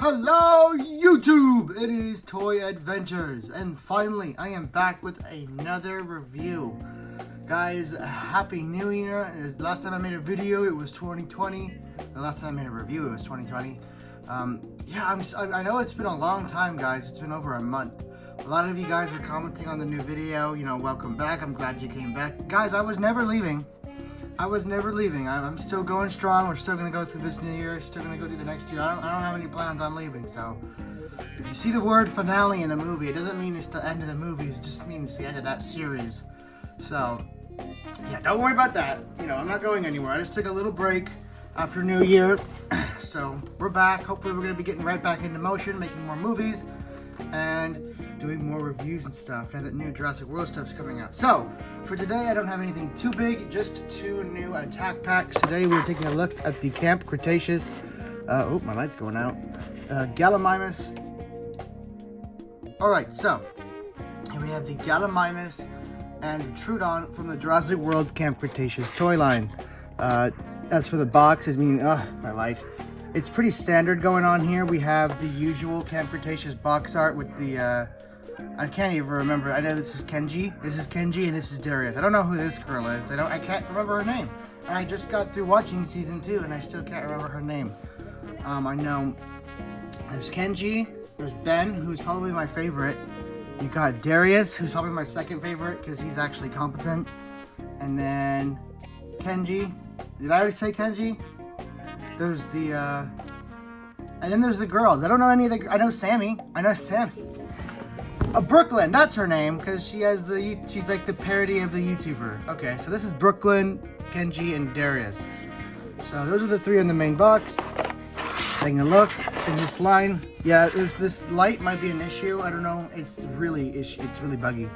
Hello YouTube! It is Toy Adventures, and finally I am back with another review. Guys, Happy New Year. The last time I made a video it was 2020. The last time I made a review it was 2020. I know it's been a long time, guys. It's been over a month. A lot of you guys are commenting on the new video, welcome back. I'm glad you came back. Guys, I was never leaving. I'm still going strong. We're still going to go through this new year. Still going to go through the next year. I don't have any plans on leaving. So if you see the word finale in the movie, it doesn't mean it's the end of the movie. It just means the end of that series. So yeah, don't worry about that. I'm not going anywhere. I just took a little break after New Year. So we're back. Hopefully we're going to be getting right back into motion, making more movies and doing more reviews and stuff, and that new Jurassic World stuff's coming out. So for today I don't have anything too big, just 2 new attack packs. Today we're taking a look at the Camp Cretaceous, oh, my light's going out, Gallimimus. Alright, so here we have the Gallimimus and the Troodon from the Jurassic World Camp Cretaceous toy line. As for the box, my light. It's pretty standard going on here. We have the usual Camp Cretaceous box art with the, I can't even remember. I know this is Kenji. This is Kenji and this is Darius. I don't know who this girl is. I can't remember her name. And I just got through watching season 2 and I still can't remember her name. I know there's Kenji, there's Ben, who's probably my favorite. You got Darius, who's probably my second favorite because he's actually competent. And then Kenji. Did I already say Kenji? There's the, and then there's the girls. I don't know any of the, I know Sammy. Brooklyn, that's her name, because she's like the parody of the YouTuber. Okay, so this is Brooklyn, Kenji, and Darius. So those are the 3 in the main box. Taking a look in this line. Yeah, this light might be an issue. I don't know. It's really buggy.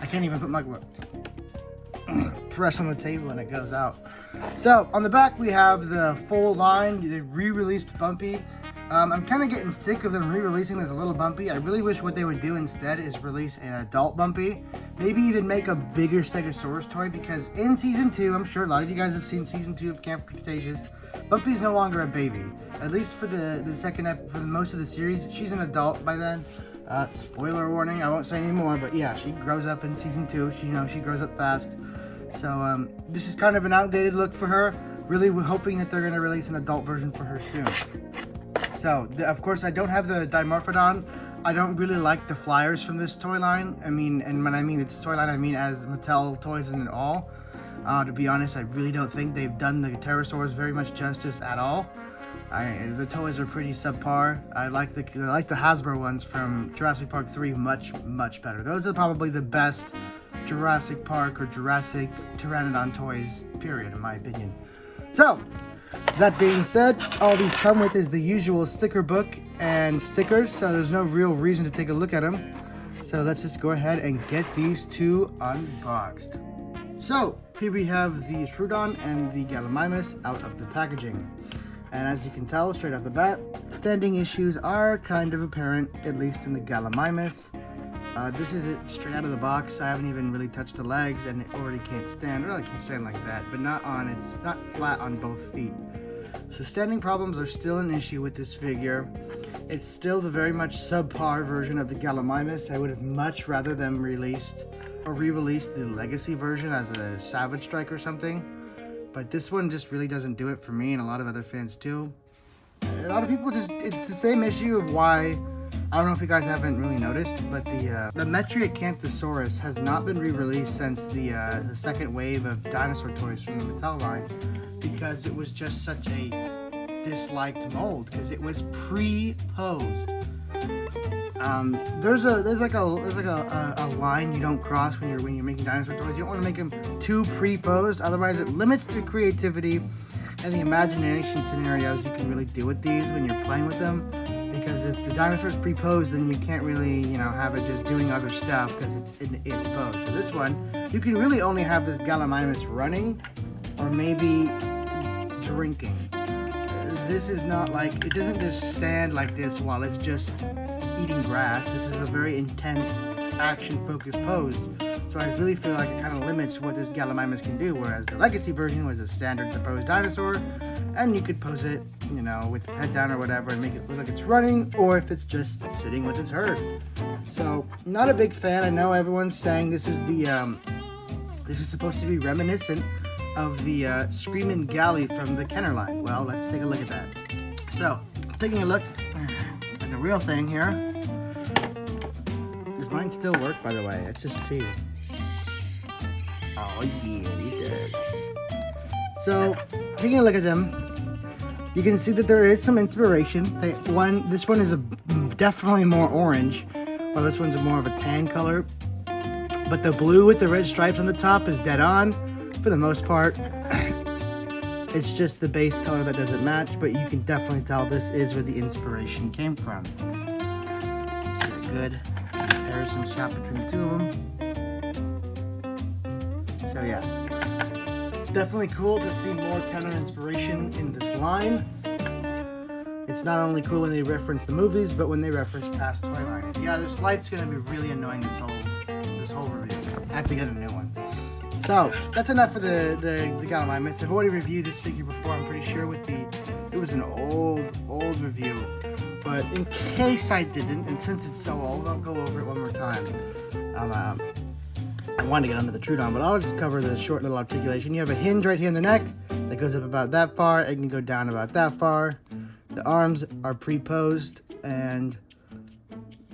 I can't even put my press on the table and it goes out. So on the back we have the full line, the re-released Bumpy. I'm kind of getting sick of them re-releasing this little Bumpy. I really wish what they would do instead is release an adult Bumpy. Maybe even make a bigger Stegosaurus toy, because in season 2, I'm sure a lot of you guys have seen season 2 of Camp Cretaceous. Bumpy's no longer a baby. At least for the second for most of the series, she's an adult by then. Spoiler warning, I won't say any more, but yeah, she grows up in season 2. She grows up fast. So this is kind of an outdated look for her. Really, we're hoping that they're going to release an adult version for her soon. So, of course, I don't have the Dimorphodon. I don't really like the flyers from this toy line. And when I mean it's toy line, I mean as Mattel toys and all. To be honest, I really don't think they've done the pterosaurs very much justice at all. The toys are pretty subpar. I like the Hasbro ones from Jurassic Park 3 much better. Those are probably the best Jurassic Park or Jurassic Pteranodon toys, period, in my opinion. So, that being said, all these come with is the usual sticker book and stickers, so there's no real reason to take a look at them. So let's just go ahead and get these 2 unboxed. So, here we have the Troodon and the Gallimimus out of the packaging. And as you can tell straight off the bat, standing issues are kind of apparent, at least in the Gallimimus. This is it straight out of the box. I haven't even really touched the legs and it already can't stand. It really can stand like that, but it's not flat on both feet. So standing problems are still an issue with this figure. It's still the very much subpar version of the Gallimimus. I would have much rather them released or re-released the Legacy version as a Savage Strike or something. But this one just really doesn't do it for me and a lot of other fans too. A lot of people it's the same issue of why, I don't know if you guys haven't really noticed, but the Metriacanthosaurus has not been re-released since the second wave of dinosaur toys from the Mattel line, because it was just such a disliked mold, because it was pre-posed. There's like a line you don't cross when you're making dinosaur toys. You don't want to make them too pre-posed, otherwise it limits the creativity and the imagination scenarios you can really do with these when you're playing with them. Because if the dinosaur's pre-posed, then you can't really, have it just doing other stuff because it's posed. So this one, you can really only have this Gallimimus running or maybe drinking. This is not like, it doesn't just stand like this while it's just eating grass. This is a very intense, action-focused pose. So I really feel like it kind of limits what this Gallimimus can do, whereas the Legacy version was a standard to pose dinosaur, and you could pose it, you know, with its head down or whatever and make it look like it's running, or if it's just sitting with its herd. So, not a big fan. I know everyone's saying this is the, this is supposed to be reminiscent of the Screaming Galley from the Kenner line. Well, let's take a look at that. So, taking a look at the real thing here. Does mine still work, by the way? Let's just see. Oh, yeah, it does. So, taking a look at them, you can see that there is some inspiration. This one is definitely more orange, while this one's more of a tan color. But the blue with the red stripes on the top is dead on, for the most part. It's just the base color that doesn't match, but you can definitely tell this is where the inspiration came from. See a good comparison shot between the two of them. So yeah, definitely cool to see more Kenner inspiration in this line. It's not only cool when they reference the movies, but when they reference past toy lines. Yeah, this light's gonna be really annoying this whole review. I have to get a new one. So, that's enough for the Gallimimus. I've already reviewed this figure before, I'm pretty sure, it was an old review. But in case I didn't, and since it's so old, I'll go over it one more time. I wanted to get under the Troodon, but I'll just cover the short little articulation. You have a hinge right here in the neck that goes up about that far. It can go down about that far. The arms are pre-posed, and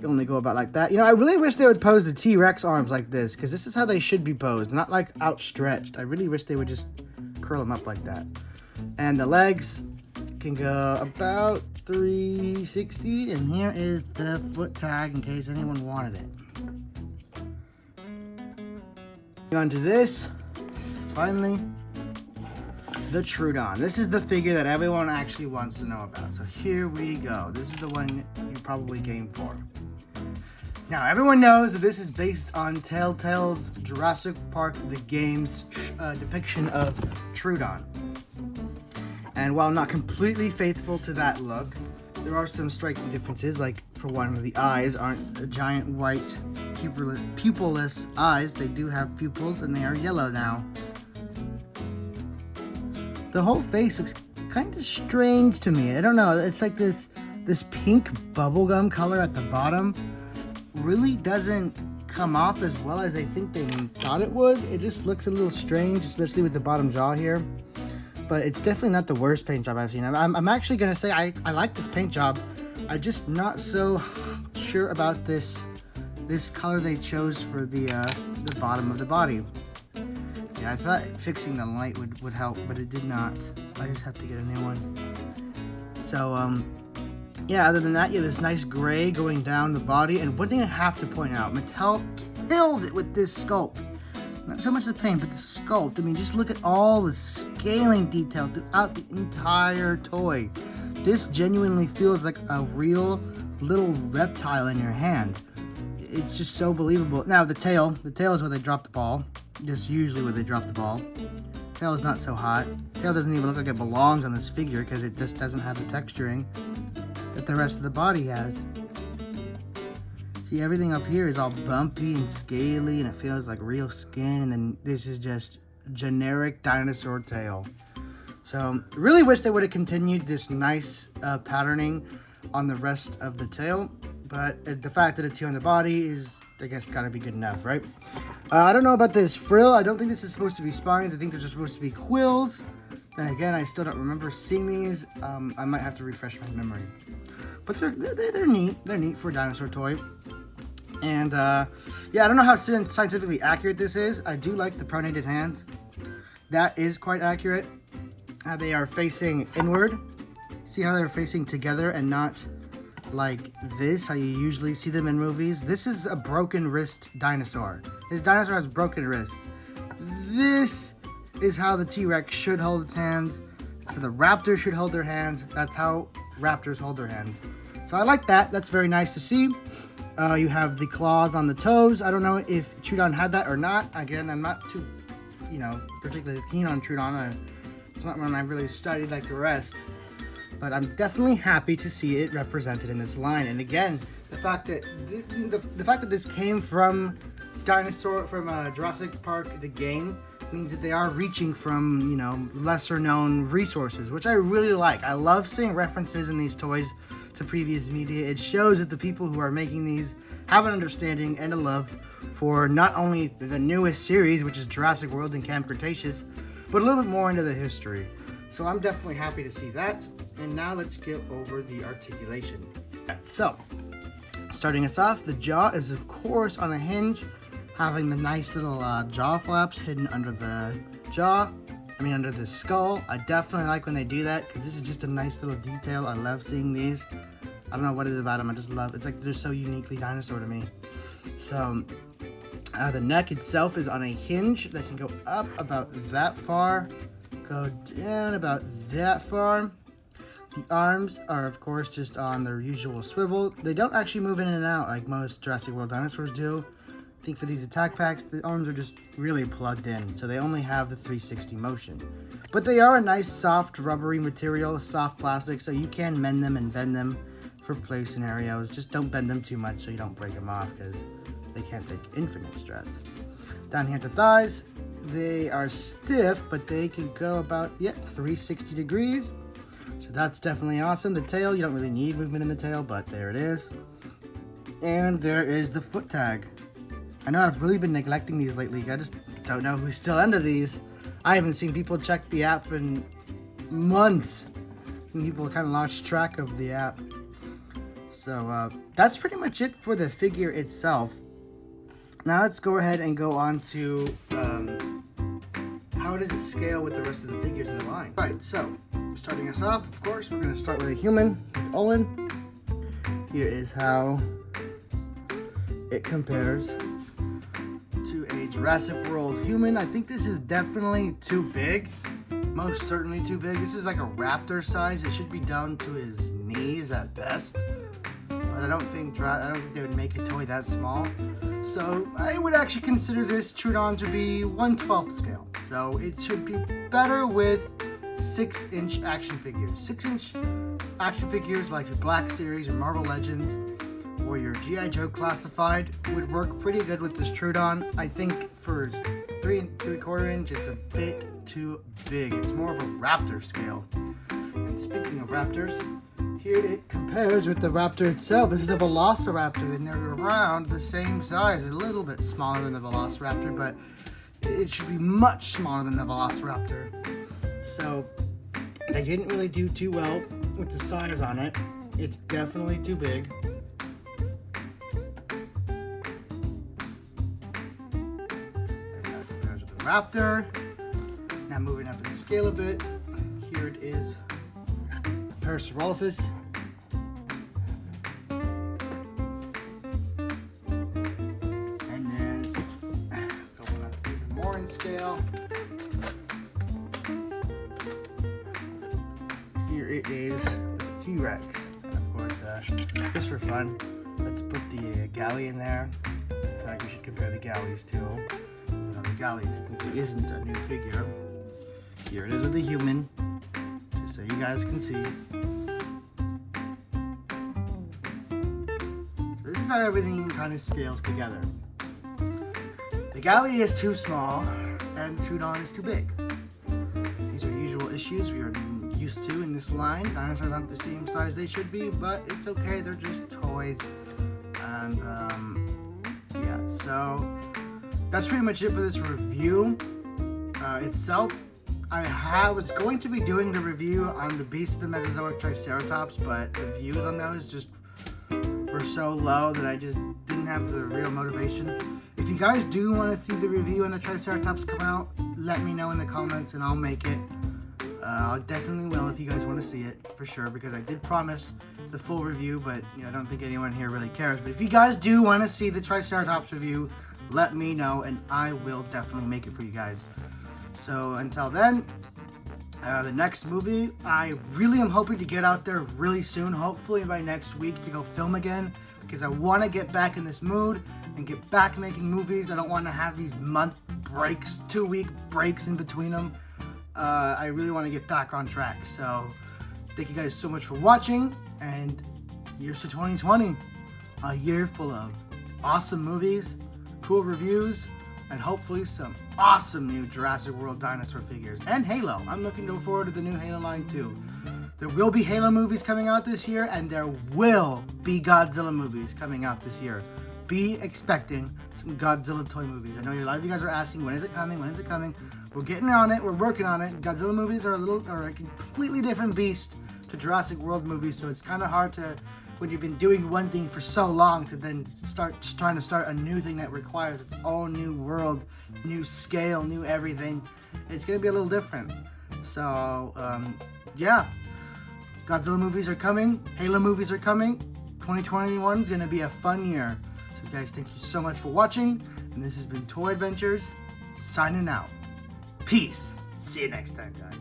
only go about like that. You know, I really wish they would pose the T-Rex arms like this, because this is how they should be posed, not like outstretched. I really wish they would just curl them up like that. And the legs can go about 360, and here is the foot tag in case anyone wanted it. On to this, finally, the Troodon. This is the figure that everyone actually wants to know about. So here we go. This is the one you probably came for. Now, everyone knows that this is based on Telltale's Jurassic Park, the game's depiction of Troodon. And while not completely faithful to that look, there are some striking differences. Like, for one, the eyes aren't giant white pupilless eyes. They do have pupils, and they are yellow now. The whole face looks kind of strange to me. I don't know. It's like this pink bubblegum color at the bottom really doesn't come off as well as I think they thought it would. It just looks a little strange, especially with the bottom jaw here. But it's definitely not the worst paint job I've seen. I'm actually going to say I like this paint job. I'm just not so sure about this color they chose for the bottom of the body. Yeah, I thought fixing the light would help, but it did not. I just have to get a new one. So, yeah, other than that, you have this nice gray going down the body. And one thing I have to point out, Mattel killed it with this sculpt. Not so much the paint, but the sculpt. I mean, just look at all the scaling detail throughout the entire toy. This genuinely feels like a real little reptile in your hand. It's just so believable. Now, the tail is where they drop the ball. Just usually where they drop the ball. Tail is not so hot. Tail doesn't even look like it belongs on this figure because it just doesn't have the texturing that the rest of the body has. See, everything up here is all bumpy and scaly, and it feels like real skin, and then this is just generic dinosaur tail. So, really wish they would have continued this nice patterning on the rest of the tail, but the fact that it's here on the body is, I guess, gotta be good enough, right? I don't know about this frill. I don't think this is supposed to be spines. I think they're supposed to be quills. Then again, I still don't remember seeing these. I might have to refresh my memory. But they're neat. They're neat for a dinosaur toy. And yeah, I don't know how scientifically accurate this is. I do like the pronated hands. That is quite accurate. They are facing inward. See how they're facing together and not like this, how you usually see them in movies? This is a broken wrist dinosaur. This dinosaur has broken wrist. This is how the T-Rex should hold its hands. So the raptor should hold their hands. That's how raptors hold their hands. So I like that. That's very nice to see. You have the claws on the toes. I don't know if Troodon had that or not. Again, I'm not too, particularly keen on Troodon. It's not one I've really studied like the rest. But I'm definitely happy to see it represented in this line. And again, the fact that this came from Jurassic Park, the game, means that they are reaching from, you know, lesser known resources, which I really like. I love seeing references in these toys to previous media. It shows that the people who are making these have an understanding and a love for not only the newest series, which is Jurassic World and Camp Cretaceous, but a little bit more into the history. So I'm definitely happy to see that. And now let's get over the articulation. So, starting us off, the jaw is of course on a hinge, having the nice little jaw flaps hidden under the under the skull. I definitely like when they do that because this is just a nice little detail. I love seeing these. I don't know what it is about them. I just love, it's like they're so uniquely dinosaur to me. So the neck itself is on a hinge that can go up about that far, go down about that far. The arms are of course just on their usual swivel. They don't actually move in and out like most Jurassic World dinosaurs do. I think for these attack packs, the arms are just really plugged in, so they only have the 360 motion. But they are a nice soft rubbery material, soft plastic, so you can mend them and bend them for play scenarios. Just don't bend them too much so you don't break them off because they can't take infinite stress. Down here at the thighs, they are stiff, but they can go about, 360 degrees. So that's definitely awesome. The tail, you don't really need movement in the tail, but there it is. And there is the foot tag. I know I've really been neglecting these lately. I just don't know who's still into these. I haven't seen people check the app in months. And people kind of lost track of the app. So that's pretty much it for the figure itself. Now let's go ahead and go on to how does it scale with the rest of the figures in the line. All right, so starting us off, of course, we're going to start with a human, with Owen. Here is how it compares to a Jurassic World human. I think this is definitely too big. Most certainly too big. This is like a raptor size. It should be down to his knees at best. But I don't think they would make a toy that small. So I would actually consider this Troodon to be 1/12 scale. So it should be better with 6-inch action figures. 6-inch action figures like your Black Series or Marvel Legends or your G.I. Joe Classified would work pretty good with this Troodon. I think for 3 3/4 inch, it's a bit too big. It's more of a raptor scale. And speaking of raptors, here it compares with the raptor itself. This is a Velociraptor, and they're around the same size. A little bit smaller than the Velociraptor, but it should be much smaller than the Velociraptor. So they didn't really do too well with the size on it. It's definitely too big. That compares with the Raptor. Now moving up in the scale a bit, here it is. Parasaurolophus. And then going up even more in scale. Here it is the T-Rex. And of course, just for fun, let's put the Galley in there. I feel like we should compare the Galleys too. The Galley technically isn't a new figure. Here it is with the human. So you guys can see. This is how everything kind of scales together. The Galley is too small and the Troodon is too big. These are usual issues we are used to in this line. Dinosaurs aren't the same size they should be, but it's okay, they're just toys. And yeah, so that's pretty much it for this review itself. I was going to be doing the review on the Beast of the Mesozoic Triceratops, but the views on those just were so low that I just didn't have the real motivation. If you guys do want to see the review on the Triceratops come out, let me know in the comments and I'll make it. I definitely will if you guys want to see it, for sure, because I did promise the full review, but you know, I don't think anyone here really cares. But if you guys do want to see the Triceratops review, let me know and I will definitely make it for you guys. So until then, the next movie, I really am hoping to get out there really soon, hopefully by next week, to go film again, because I want to get back in this mood and get back making movies. I don't want to have these month breaks, 2-week breaks in between them. I really want to get back on track. So thank you guys so much for watching, and here's to 2020, a year full of awesome movies, cool reviews, and hopefully some awesome new Jurassic World dinosaur figures. And Halo. I'm looking forward to the new Halo line too. There will be Halo movies coming out this year, and there will be Godzilla movies coming out this year. Be expecting some Godzilla toy movies. I know a lot of you guys are asking, when is it coming? When is it coming? We're getting on it. We're working on it. Godzilla movies are a completely different beast to Jurassic World movies, so it's kind of hard to, when you've been doing one thing for so long, to then start trying to start a new thing that requires its own new world, new scale, new everything. It's going to be a little different. So, yeah. Godzilla movies are coming. Halo movies are coming. 2021 is going to be a fun year. So guys, thank you so much for watching. And this has been Toy Adventures, signing out. Peace. See you next time, guys.